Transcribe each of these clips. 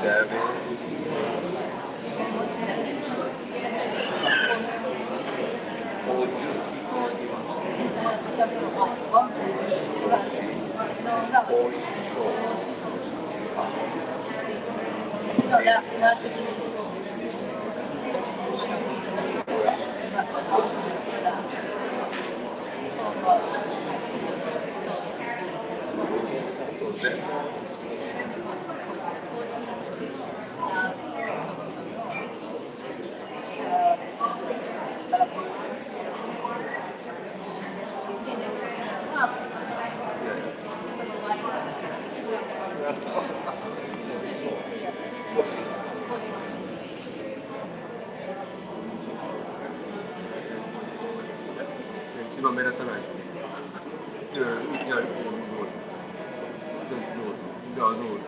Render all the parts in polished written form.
よね。一番目立たないと。いや、どうぞ。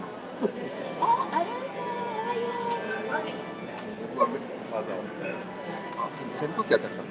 扇風機当たるか。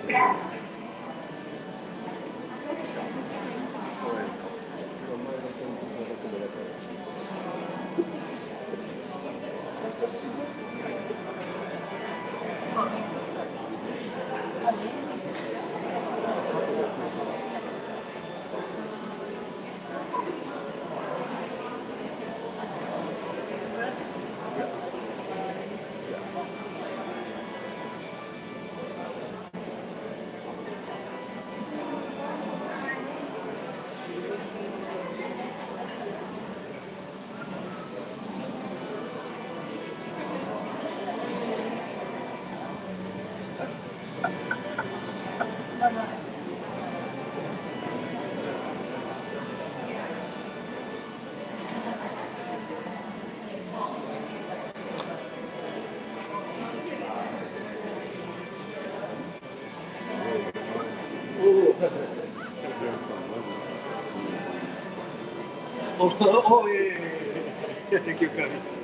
Oh, yeah. Thank you, Kami.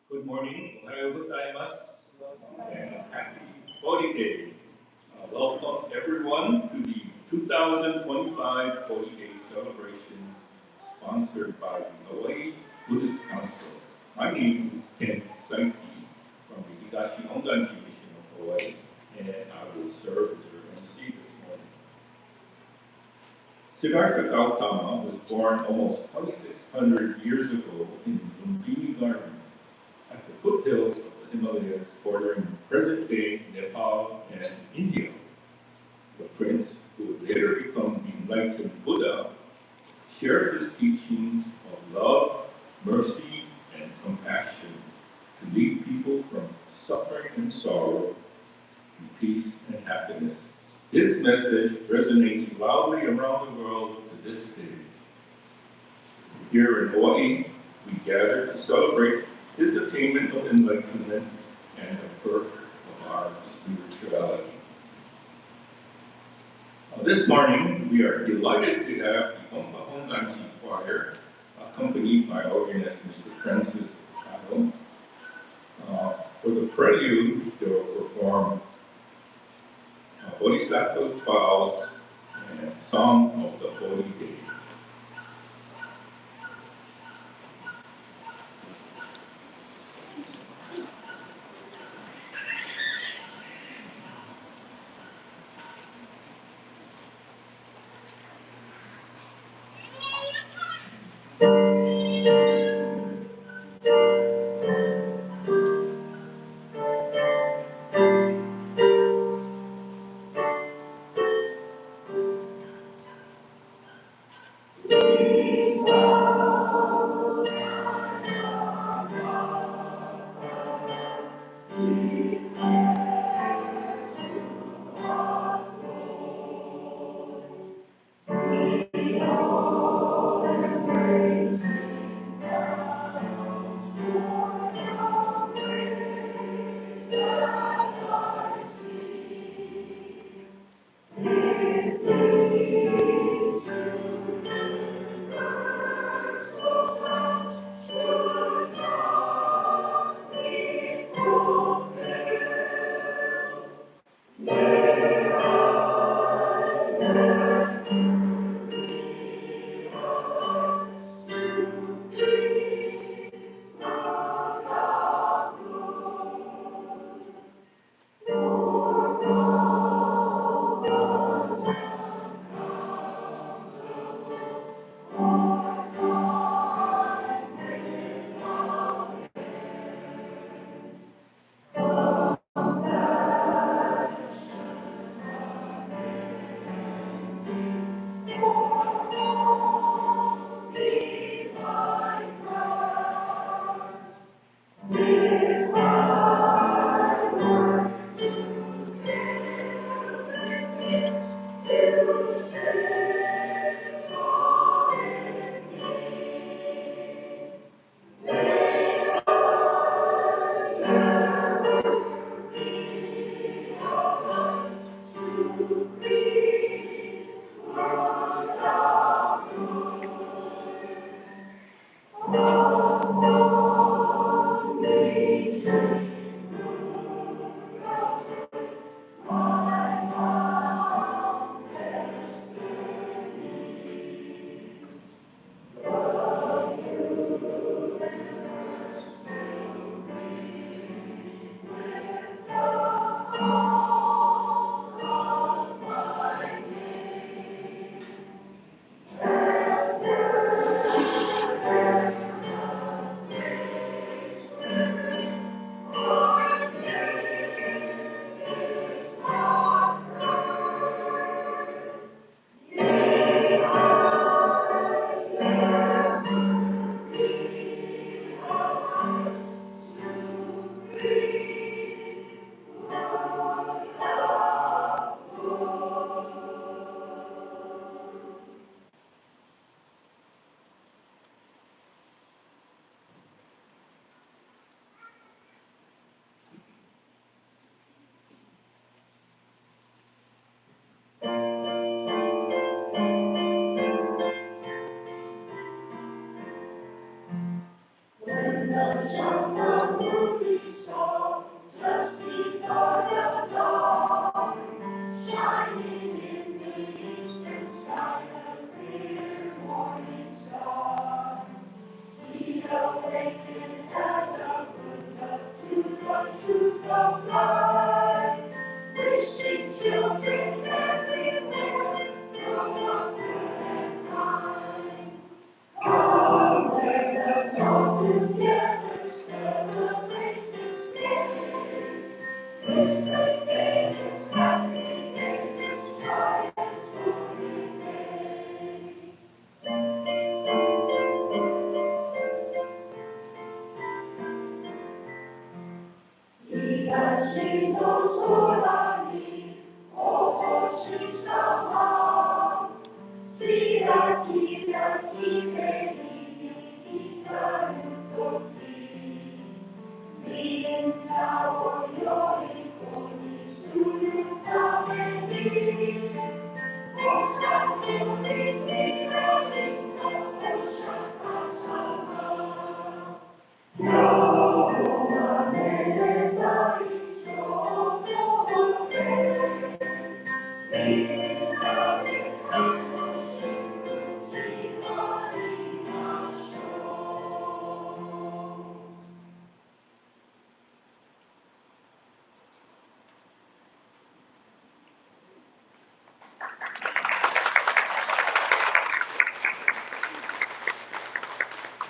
Good morning, ohayo gozaimasu, and happy Bodhi Day. Welcome everyone to the 2025 Bodhi Day celebration sponsored by the Hawaii Buddhist Council. My name is Ken Saiki from the Higashi Ongan Division of Hawaii, and I will serve as your MC this morning. Siddhartha Gautama was born almost 2,600 years ago in Lumbini Garden, at the foothills of the Himalayas bordering present-day Nepal and India. The prince, who would later become the enlightened Buddha, shared his teachings of love, mercy, and compassion to lead people from suffering and sorrow to peace and happiness. His message resonates loudly around the world to this day. Here in Hawaii, we gather to celebrate his attainment of enlightenment and the birth of our spirituality. This morning, we are delighted to have the Ompa Honganji Choir, accompanied by organist Mr. Francis Cado. For the prelude, they will perform Bodhisattva's Vows and Song of the Bodhi Day.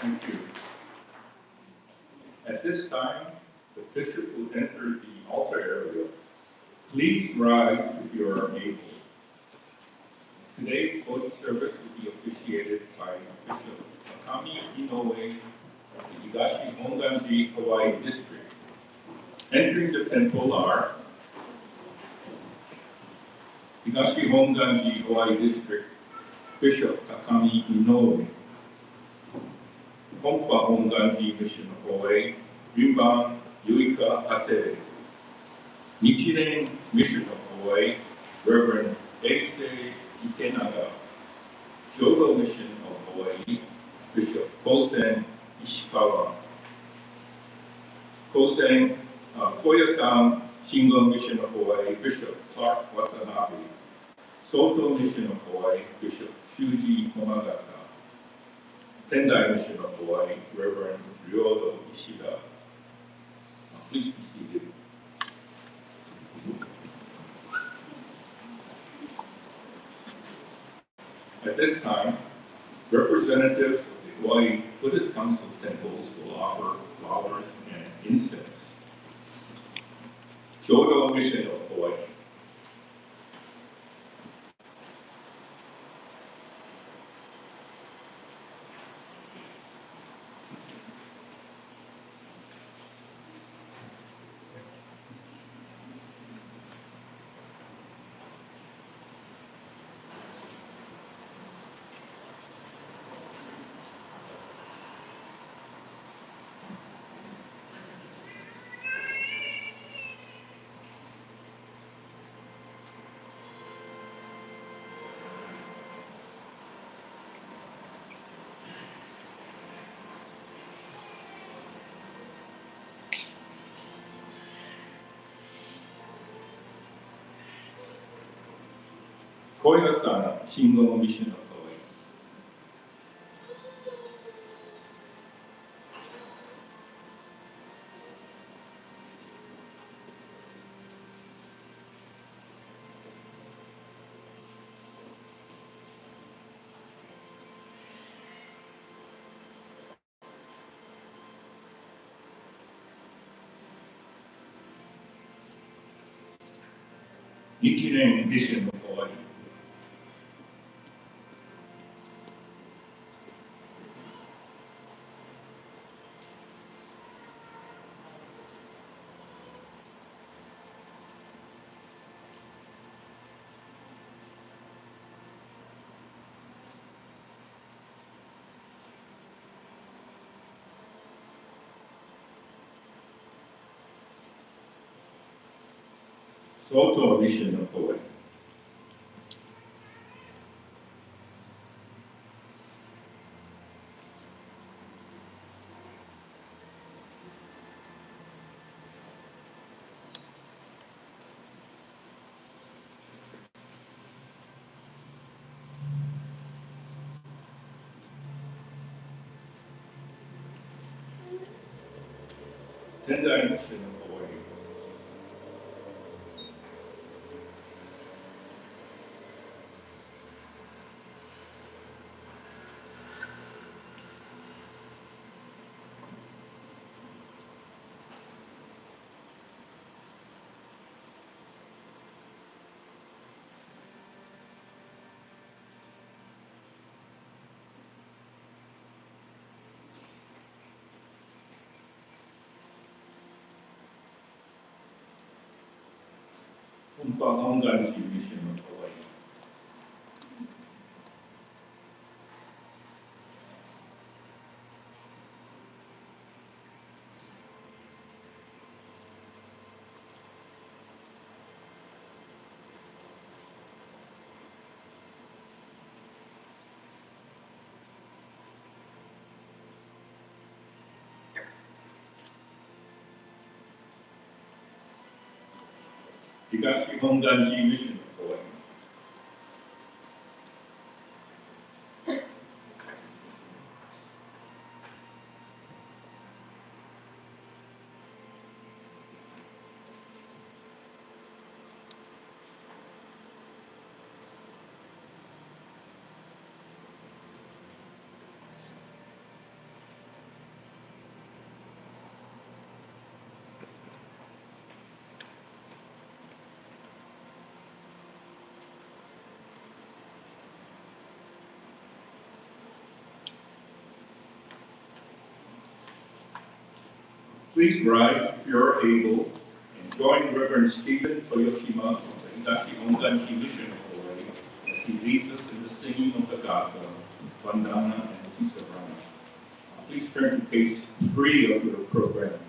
Thank you. At this time, the bishop will enter the altar area. Please rise if you are able. Today's Bodhi service will be officiated by Bishop Akami Inoue of the Higashi Honganji, Hawaii District. Entering the temple are Higashi Honganji, Hawaii District, Bishop Akami Inoue. Honpa Honganji Mission of Hawaii, Rinban Yuika Asere. Nichiren Mission of Hawaii, Reverend Eisei Ikenaga. Jodo Mission of Hawaii, Bishop Kosen Ishikawa. Koyasan Shingon Mission of Hawaii, Bishop Clark Watanabe. Soto Mission of Hawaii, Bishop Shuji Komagata. Tendai Mission of Hawaii, Reverend Ryodo Ishida. Please be seated. At this time, representatives of the Hawaii Buddhist Council temples will offer flowers and incense. Jodo Mission of Hawaii. Koya-sana Shingon Mission of Hawaii. Nichiren mission of Hawaii. Soto mission of Hawaii. Tendai mission of Hawaii. Umpahongganji mission of Hawaii. Higashi Honganji mission of Hawaii. Please rise if you are able and join Reverend Stephen Toyoshima of the Higashi Honganji mission of Hawaii as he leads us in the singing of the Gata, Vandana, and Tisarana. Please turn to page 3 of your program.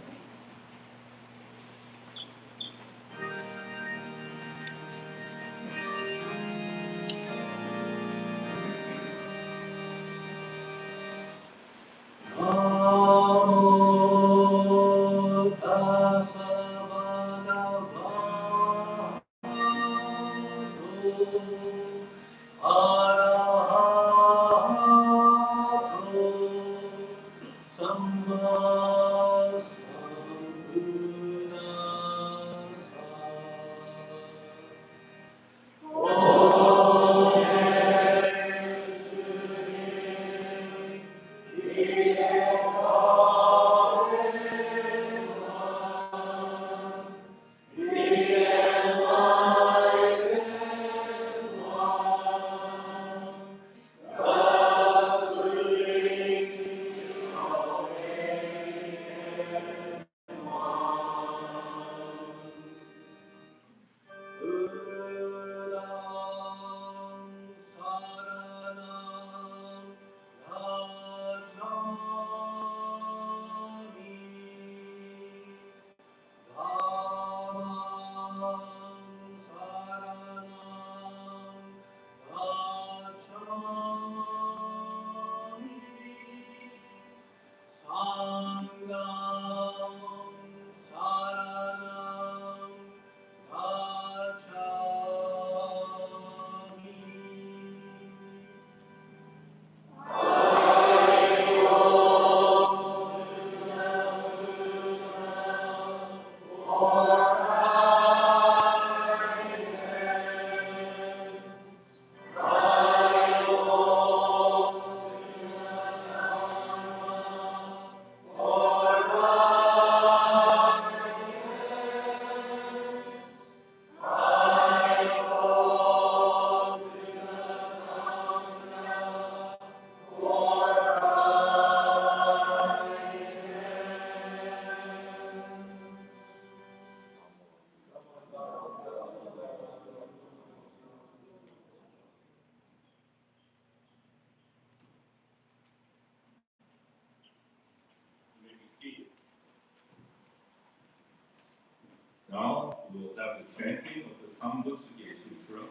chanting of the Tambutsuge Sutra,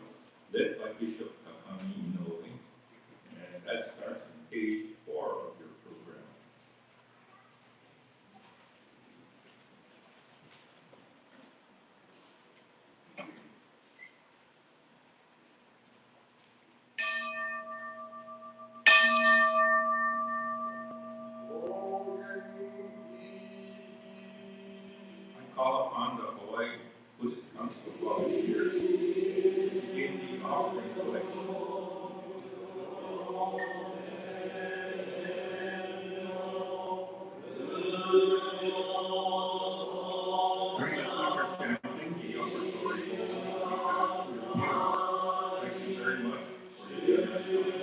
led by Bishop Takami Inoue. And that starts on page 4 of your program. I call upon the Hawaii Buddhist Council volunteers to begin the offering collection. During the super chanting, the upper story will be passed to your meals. Thank you very much for your generous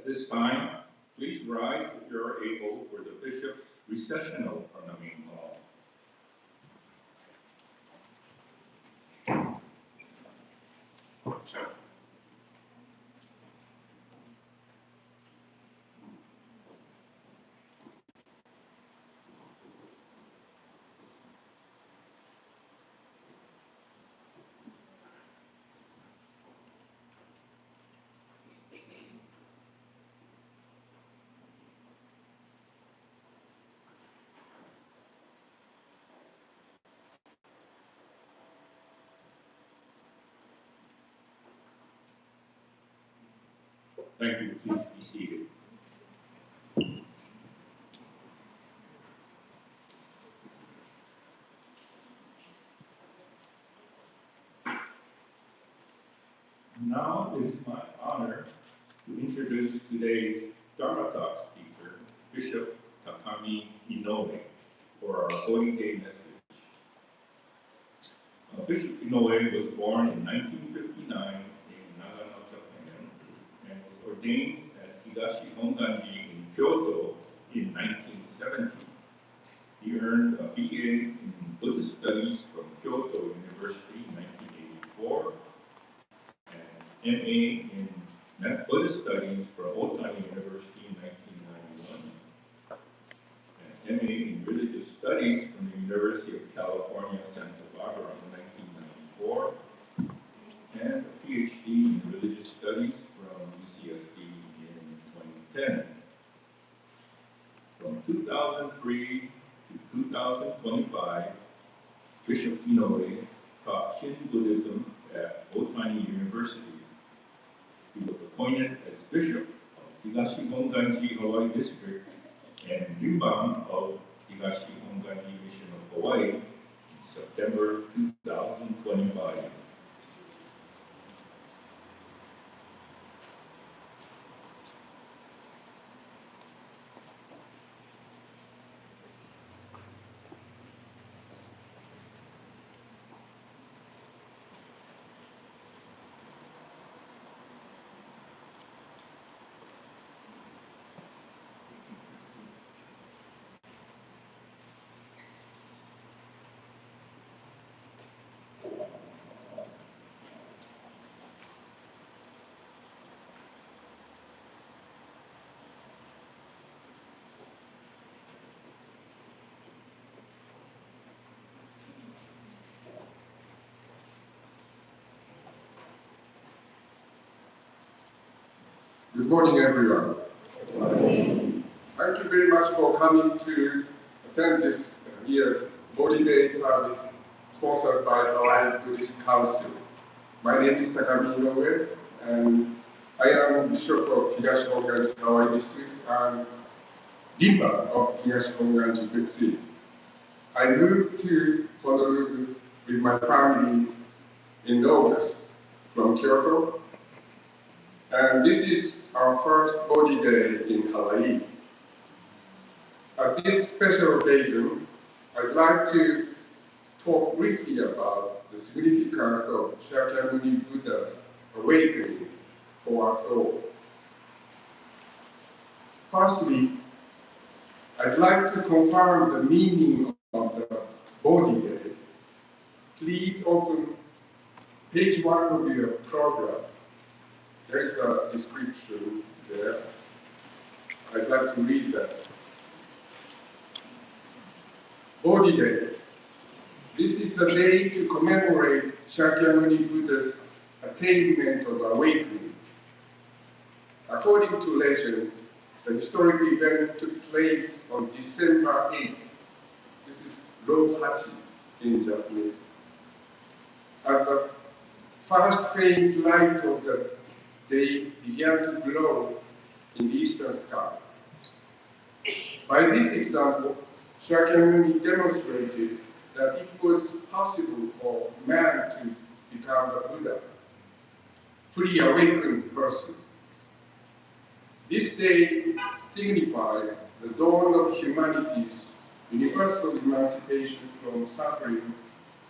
At this time, please rise if you are able for the bishop's recessional from the main hall. Thank you. Please be seated. Now it is my honor to introduce today's Dharma Talk speaker, Bishop Takami Inoue, for our Holy Day message. Bishop Inoue was born in 1959 in Nagano, Japan, and was ordained at Higashi Honganji in Kyoto in 1970. He earned a BA in Buddhist Studies from Kyoto University in 1984, and MA in Buddhist Studies from Otani University in 1991, and MA in Religious Studies from the University of California, Santa Barbara in 1994, and a PhD in Religious Studies from UCSD in 2010. From 2003 to 2025, Bishop Inoue taught Shin Buddhism at Otani University. He was appointed as Bishop of Higashi Honganji Hawaii District and Rinban of Higashi Honganji Mission of Hawaii in September 2025. Good morning, everyone. Thank you very much for coming to attend this year's Bodhi Day service sponsored by Hawaii Buddhist Council. My name is Takami Inoue, and I am Bishop of Higashi Honganji Hawaii District and Rinban of Higashi Honganji Butsu. I moved to Honolulu with my family in August from Kyoto, and this is our first Bodhi Day in Hawaii. At this special occasion, I'd like to talk briefly about the significance of Shakyamuni Buddha's awakening for us all. Firstly, I'd like to confirm the meaning of the Bodhi Day. Please open page 1 of your program. There is a description there. I'd like to read that. Bodhi Day. This is the day to commemorate Shakyamuni Buddha's attainment of awakening. According to legend, the historic event took place on December 8th. This is Ro-Hachi in Japanese. As the first faint light of the day began to glow in the eastern sky. By this example, Shakyamuni demonstrated that it was possible for man to become a Buddha, fully awakened person. This day signifies the dawn of humanity's universal emancipation from suffering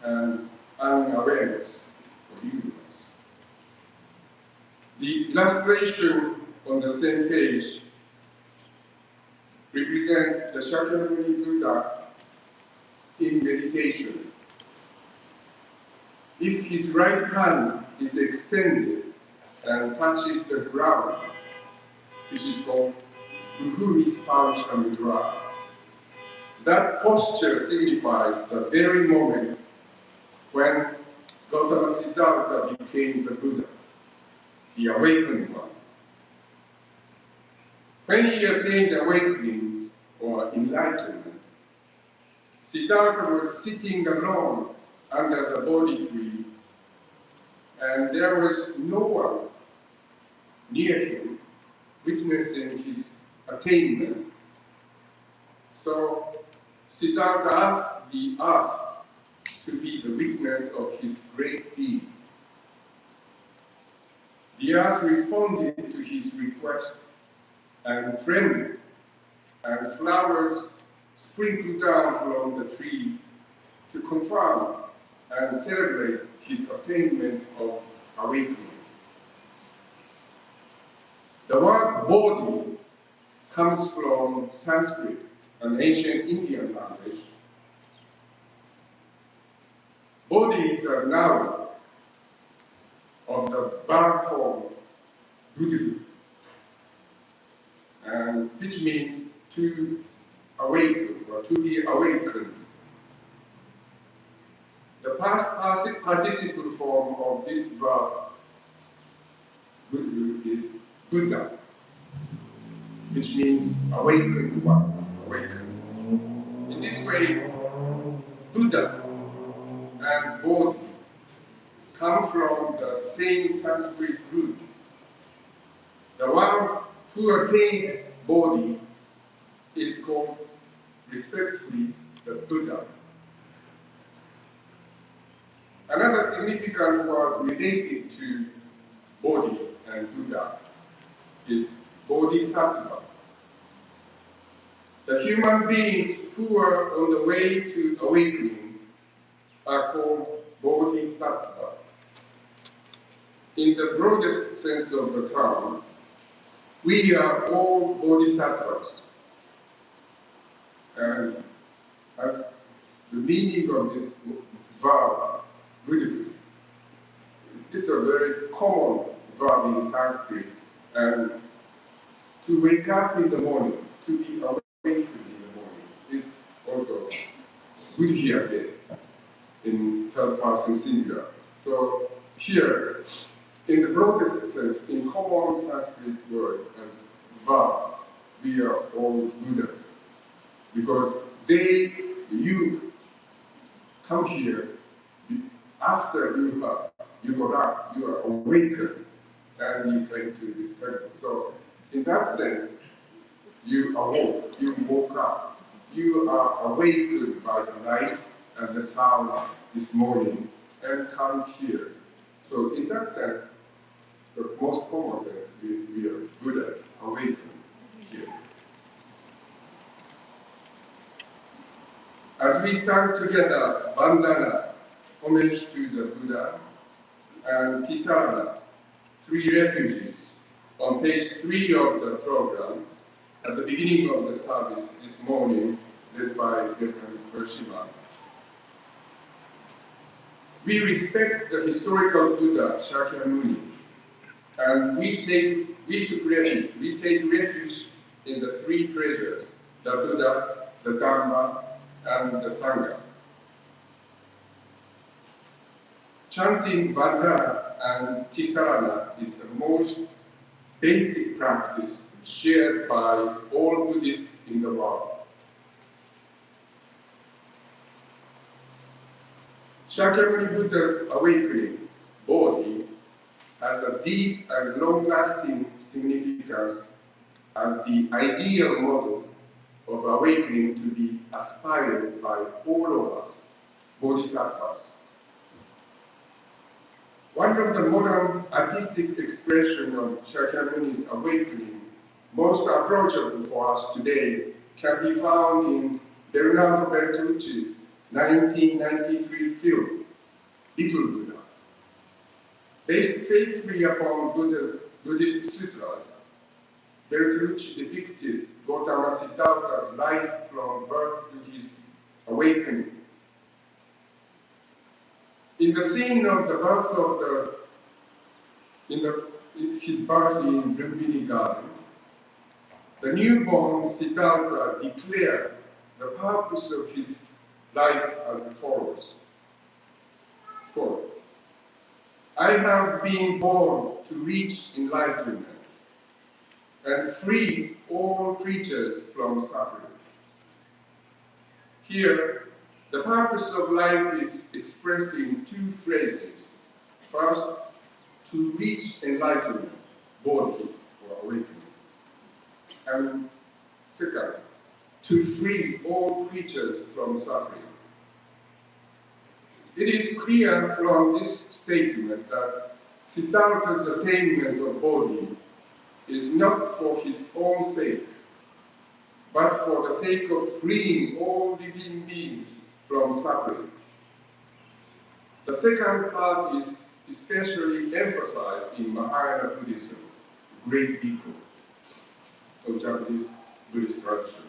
and unawareness of the universe. The illustration on the same page represents the Shakyamuni Buddha in meditation. If his right hand is extended and touches the ground, which is called Bhumi Sparsha Mudra, that posture signifies the very moment when Gautama Siddhartha became the Buddha, the awakened one. When he attained awakening or enlightenment, Siddhartha was sitting alone under the Bodhi tree, and there was no one near him witnessing his attainment. So Siddhartha asked the earth to be the witness of his great deed. The earth responded to his request and trembled, and flowers sprinkled down from the tree to confirm and celebrate his attainment of awakening. The word Bodhi comes from Sanskrit, an ancient Indian language. Bodhi is a noun of the verb form Buddhism, and which means to awaken or to be awakened. The past participle form of this verb Buddha is Buddha, which means awakened one, awakened. In this way, Buddha and Bodhi come from the same Sanskrit root. The one who attained Bodhi is called respectfully the Buddha. Another significant word related to Bodhi and Buddha is Bodhisattva. The human beings who are on the way to awakening are called Bodhisattva. In the broadest sense of the term, we are all Bodhisattvas. And as the meaning of this verb, Buddhism, it's a very common verb in Sanskrit. And to wake up in the morning, to be awakened in the morning, is also Buddhya in third person singular. So here, in the broadest sense, in common Sanskrit word as verb, we are all Buddhas. Because you come here after you are awakened, and you try to respect. So, in that sense, you awoke, you woke up, you are awakened by the light and the sound this morning, and come here. So, in that sense, the most common sense, we are Buddhas, awakened here. As we sang together Vandana, homage to the Buddha, and Tisarana, three refugees, on page 3 of the program, at the beginning of the service this morning, led by Reverend Hiroshima. We respect the historical Buddha, Shakyamuni, and we take refuge in the three treasures, the Buddha, the Dharma, and the Sangha. Chanting Vandana and Tisarana is the most basic practice shared by all Buddhists in the world. Shakyamuni Buddha's awakening, Bodhi, has a deep and long-lasting significance as the ideal model of awakening to be aspired by all of us, Bodhisattvas. One of the modern artistic expressions of Shakyamuni's awakening, most approachable for us today, can be found in Bernardo Bertolucci's 1993 film, Little Buddha. Based faithfully upon Buddhist sutras, Bertolucci depicted Gautama Siddhartha's life from birth to his awakening. In the scene of the birth of his birth in Lumbini Garden, the newborn Siddhartha declared the purpose of his life as follows. Quote, I have been born to reach enlightenment and free all creatures from suffering. Here, the purpose of life is expressed in two phrases. First, to reach enlightenment, Bodhi, or awakening. And second, to free all creatures from suffering. It is clear from this statement that Siddhartha's attainment of Bodhi is not for his own sake, but for the sake of freeing all living beings from suffering. The second part is especially emphasized in Mahayana Buddhism, great Bhikkhu, of Japanese Buddhist tradition.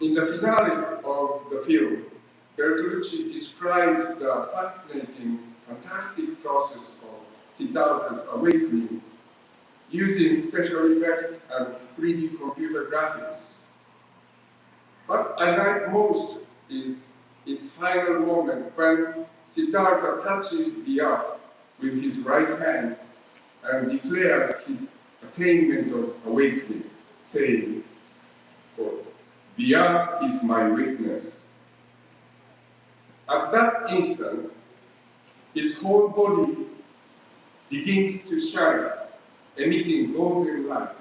In the finale of the film, Bertolucci describes the fascinating, fantastic process of Siddhartha's awakening using special effects and 3D computer graphics. What I like most is its final moment when Siddhartha touches the earth with his right hand and declares his attainment of awakening, saying, quote, the earth is my witness. At that instant, his whole body begins to shine, emitting golden light.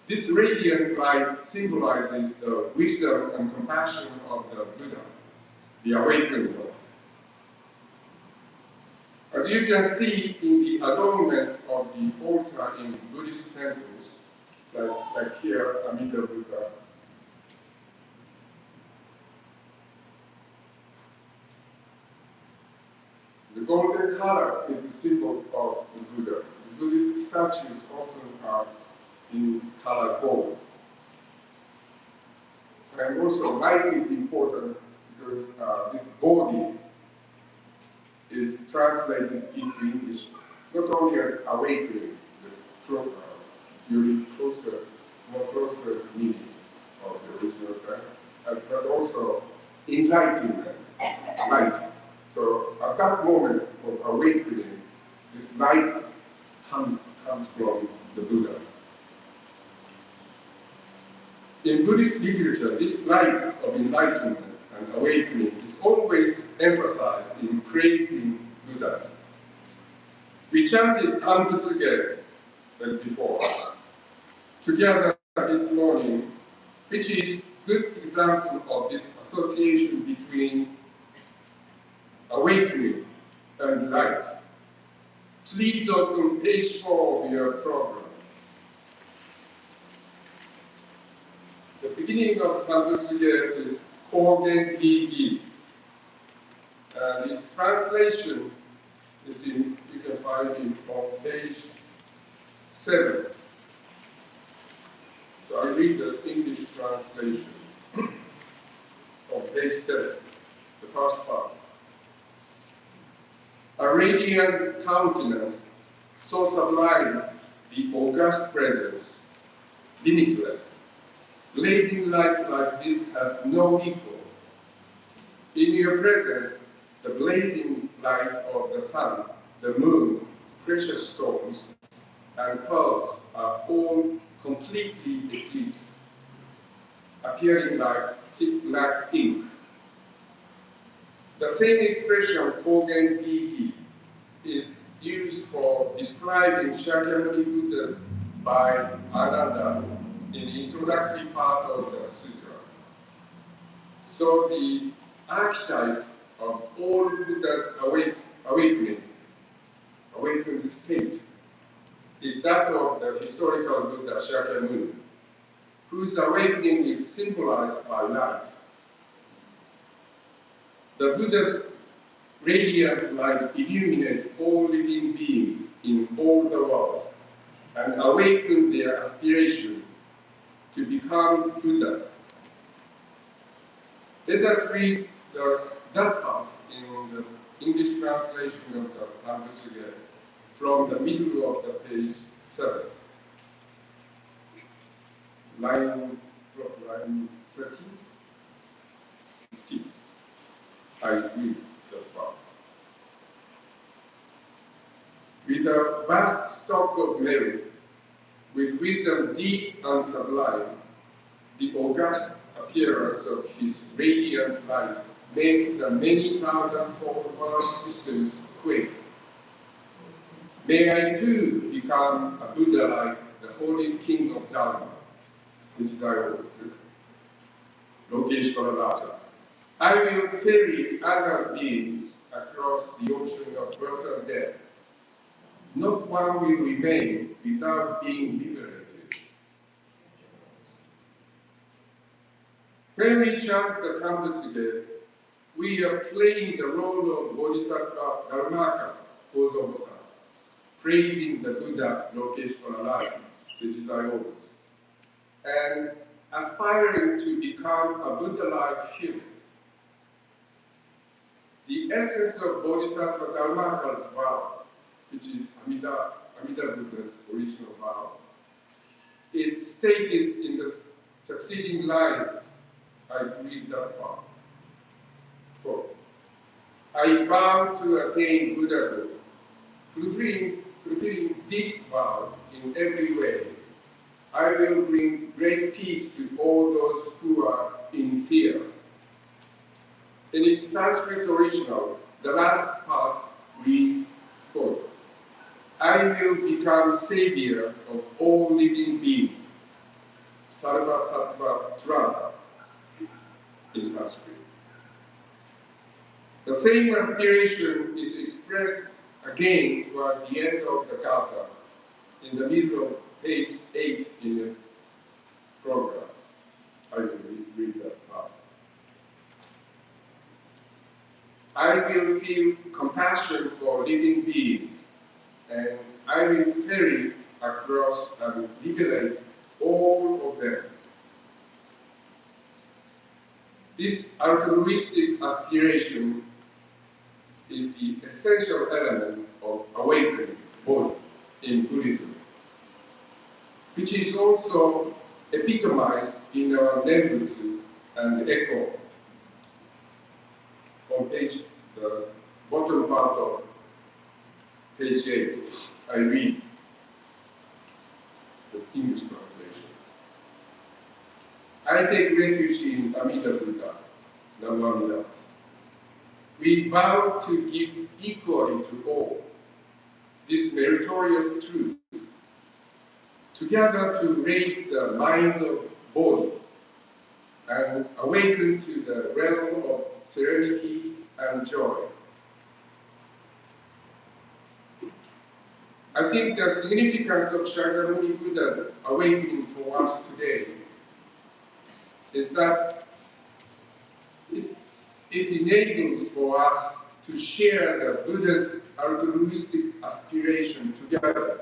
This radiant light symbolizes the wisdom and compassion of the Buddha, the awakened one. As you can see in the adornment of the altar in Buddhist temples, like here, Amida Buddha, the golden color is the symbol of the Buddha. The Buddhist statues often are in color gold. And also light is important because this Bodhi is translated into English not only as awakening, more closer meaning of the original sense, but also enlightenment, light. So at that moment of awakening, this light comes from the Buddha. In Buddhist literature, this light of enlightenment and awakening is always emphasized in praising Buddhas. We chanted Tambutsuge before, together this morning, which is a good example of this association between awakening and light. Please open page 4 of your program. The beginning of Tambutsuge is Kogen Gigi, and its translation is you can find it on page 7. So I read the English translation on page 7, the first part. A radiant countenance, so sublime, the august presence, limitless. Blazing light like this has no equal. In your presence, the blazing light of the sun, the moon, precious stones, and clouds are all completely eclipsed, appearing like thick black ink. The same expression, Kogen Gigi, is used for describing Shakyamuni Buddha by Ananda in the introductory part of the sutra. So the archetype of all Buddha's awakened state is that of the historical Buddha Shakyamuni, whose awakening is symbolized by light. The Buddha's radiant light illuminate all living beings in all the world and awaken their aspiration to become Buddhas. Let us read that part in the English translation of the Tangusuge from the middle of the page 7. Line 13, 15. I read that part. With a vast stock of merit, with wisdom deep and sublime, the august appearance of his radiant light makes the many thousand-fold world systems quake. May I too become a Buddha like the holy king of Dharma, Lokeshwara Raja. I will ferry other beings across the ocean of birth and death. Not one will remain without being liberated. When we chant the Tangusuge, we are playing the role of Bodhisattva Dharmaka, Kozo-bosatsu, praising the Buddha Lokeshwara Raja, and aspiring to become a Buddha-like human. The essence of Bodhisattva Dharmaka's vow, which is Amida Buddha's original vow, is stated in the succeeding lines. I read that part. Quote, I vow to attain Buddhahood, fulfilling this vow in every way. I will bring great peace to all those who are in fear. In its Sanskrit original, the last part reads, quote, I will become savior of all living beings, Sarva Sattva Trata, in Sanskrit. The same aspiration is expressed again toward the end of the Gatha, in the middle of page 8 in the program. I will read that part. I will feel compassion for living beings, and I will ferry across and liberate all of them. This altruistic aspiration is the essential element of awakening Bodhi in Buddhism, which is also epitomized in our Nembutsu and Echo. On the bottom part of page 8, I read the English translation. I take refuge in Amida Buddha, Namamidas. We vow to give equally to all this meritorious truth, together to raise the mind of Bodhi and awaken to the realm of serenity and joy. I think the significance of Shakyamuni Buddha's awakening for us today is that it enables for us to share the Buddha's altruistic aspiration together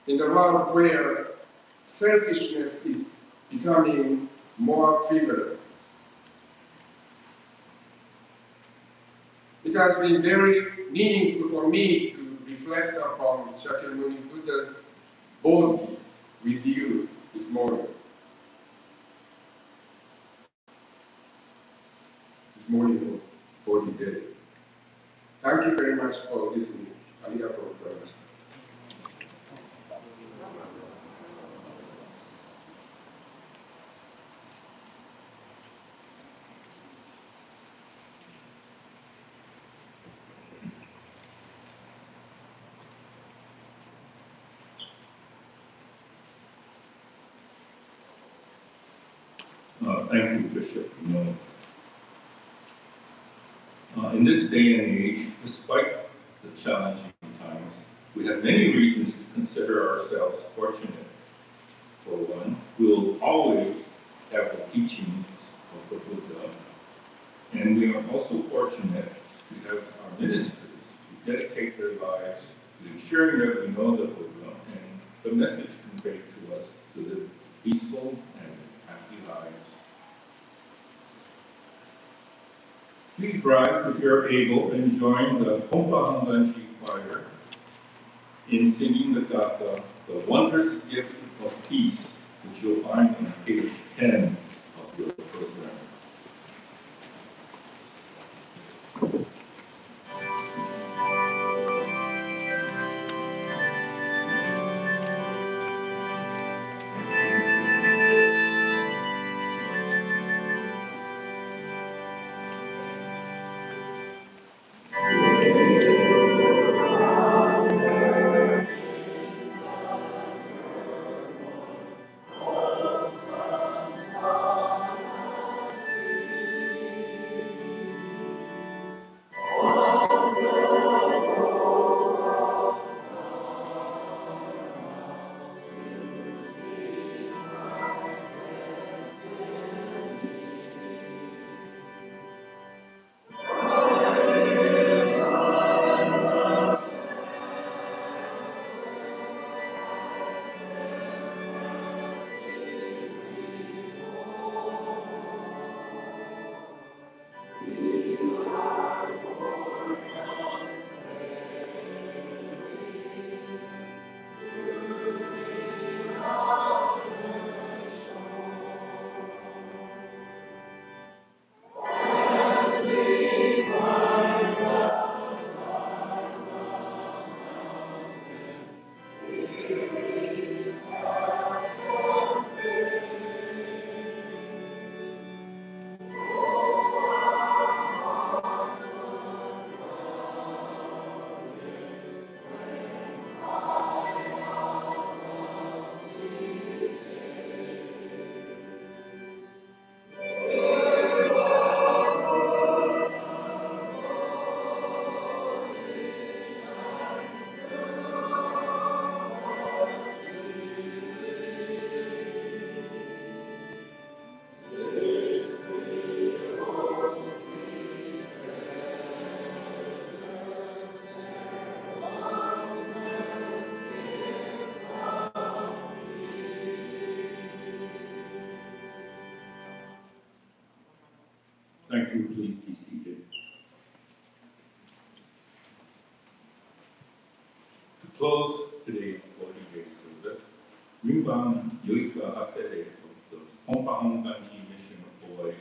in the world where selfishness is becoming more prevalent. It has been very meaningful for me to reflect upon Shakyamuni Buddha's Bodhi with you this morning. This morning of Bodhi Day. Thank you very much for listening. Arigatou gozaimasu. Thank you, Bishop. In this day and age, despite the challenging times, we have many reasons to consider ourselves fortunate. For one, we will always have the teachings of the Buddha, and And we are also fortunate to have our ministers who dedicate their lives to ensuring that we know the Buddha and the message conveyed to us to live peaceful and happy lives. Please rise if you're able and join the Pompa Hangbanji Choir in singing the gatha, The Wondrous Gift of Peace, which you'll find on page 10 of your program. Thank you. Please be seated. To close today's Bodhi Day service, Rinban Yoika Hasede of the Pompa Hangbanji Mission of Hawaii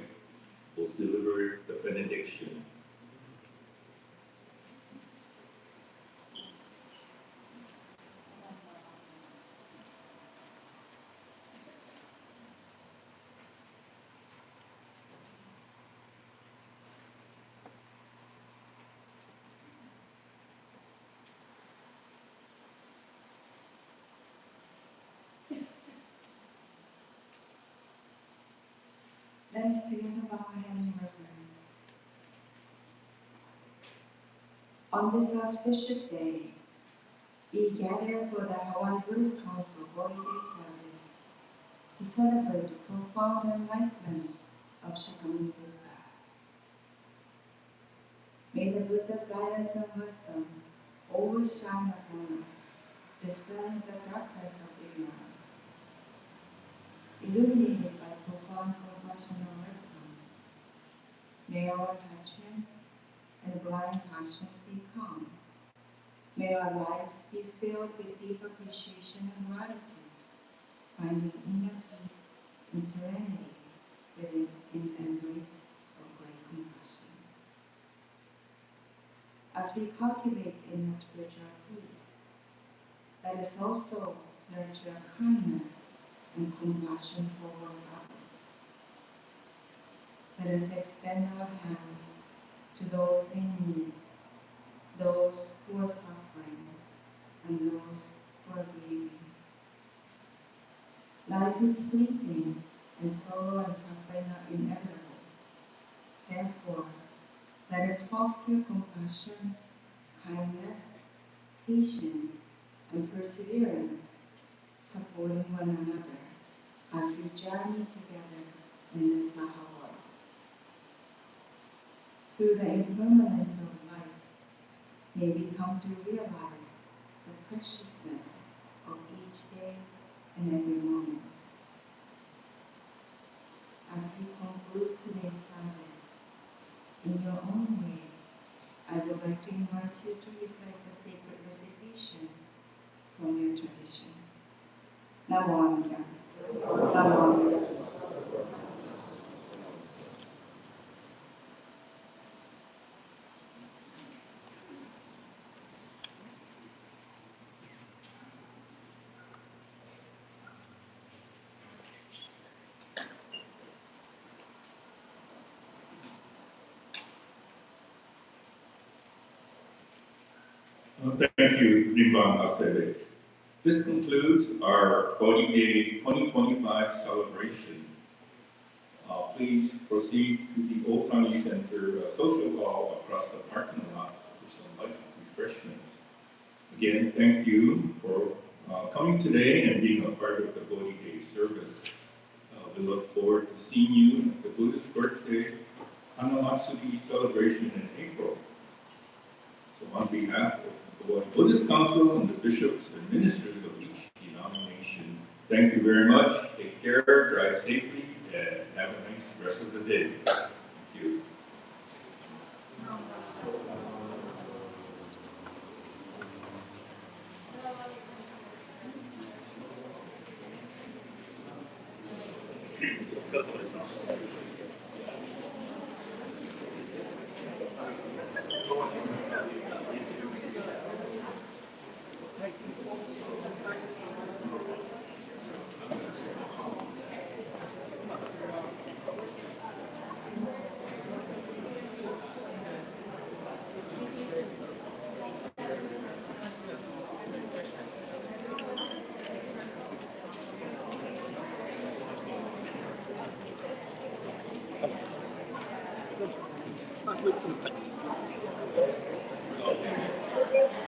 will deliver the benediction. Let us together bow our head in reverence. On this auspicious day, we gather for the Hawaii Buddhist Council Bodhi Day service to celebrate the profound enlightenment of Shakyamuni Buddha. May the Buddha's guidance and wisdom always shine upon us, dispelling the darkness of ignorance. Illuminated by profound compassion and wisdom, may our attachments and blind passions be calm. May our lives be filled with deep appreciation and gratitude, finding inner peace and serenity within in the embrace of great compassion. As we cultivate inner spiritual peace, let us also nurture kindness and compassion towards others. Let us extend our hands to those in need, those who are suffering, and those who are grieving. Life is fleeting, and sorrow and suffering are inevitable. Therefore, let us foster compassion, kindness, patience, and perseverance, supporting one another as we journey together in the Saha world. through the impermanence of life, may we come to realize the preciousness of each day and every moment. As we conclude today's service, in your own way, I would like to invite you to recite a sacred recitation from your tradition. Namo Amida. Namo Amida. Thank you, Rimban Asebe. This concludes our Bodhi Day 2025 celebration. Please proceed to the Old County Center social hall across the parking lot for some light refreshments. Again, thank you for coming today and being a part of the Bodhi Day service. We look forward to seeing you at the Buddhist birthday Hanamatsuri celebration in April. So on behalf of the Hawaii Buddhist Council and the bishops and ministers of each denomination, thank you very much. Take care, drive safely, and have a nice rest of the day. Thank you.